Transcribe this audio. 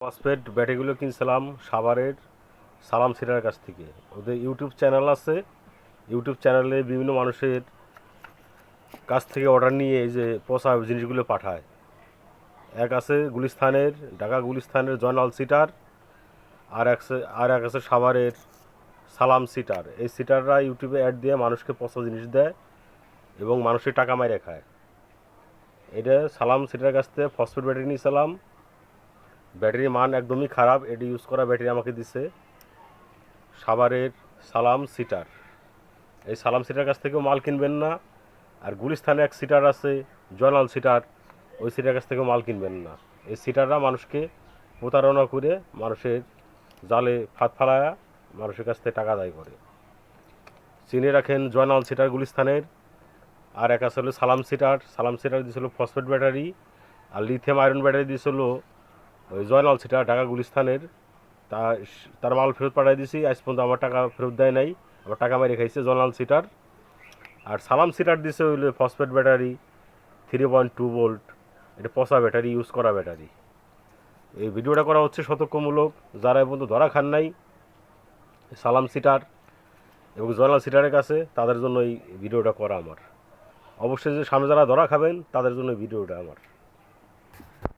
Phosphate ব্যাটারিগুলো কিনছিলাম সাভারের সালাম সিটার কাছ থেকে। ওদের ইউটিউব চ্যানেল আছে, ইউটিউব চ্যানেলে বিভিন্ন মানুষের কাছ থেকে অর্ডার নিয়ে এই যে পচা জিনিসগুলো পাঠায়। এক আছে গুলিস্তানের, ঢাকা গুলিস্তানের জয়নাল সিটার, আর এক আছে সাভারের সালাম সিটার। এই সিটাররা ইউটিউবে অ্যাড দিয়ে মানুষকে পচা জিনিস দেয় এবং মানুষের টাকা মাইরে খায়। এটা সালাম সিটার কাছ থেকে ফসফেট ব্যাটারি নিয়েছিলাম। ব্যাটারির মান একদমই খারাপ। এটি ইউজ করা ব্যাটারি আমাকে দিছে সাভারের সালাম সিটার। এই সালাম সিটার কাছ থেকেও মাল কিনবেন না। আর গুলিস্তানে এক সিটার আছে জয়নাল সিটার, ওই সিটার কাছ থেকেও মাল কিনবেন না। এই সিটাররা মানুষকে প্রতারণা করে মানুষের জালে ফাঁদ ফালায়া মানুষের কাছ থেকে টাকা আদায় করে। চিনে রাখেন জয়নাল সিটার গুলিস্তানের, আর এক আছে হলো সালাম সিটার। সালাম সিটার দিয়েছিল ফসফেট ব্যাটারি, আর লিথিয়াম আয়রন ব্যাটারি দিয়েছিল ওই জয়নাল সিটার ঢাকা গুলিস্তানের। তা তার মাল ফেরত পাঠিয়ে দিয়েছি, আজ পর্যন্ত আমার টাকা ফেরত দেয় নাই, আমার টাকা মেরে খাইছে জয়নাল সিটার। আর সালাম সিটার দিছে হইলে ফসফেট ব্যাটারি 3.2 ভোল্ট। এটা পচা ব্যাটারি, ইউজ করা ব্যাটারি। এই ভিডিওটা করা হচ্ছে সতর্কমূলক। যারা এ পর্যন্ত ধরা খান নাই সালাম সিটার এবং জয়নাল সিটারের কাছে, তাদের জন্য এই ভিডিওটা করা আমার। অবশ্যই যে সামনে যারা ধরা খাবেন তাদের জন্য এই ভিডিওটা আমার।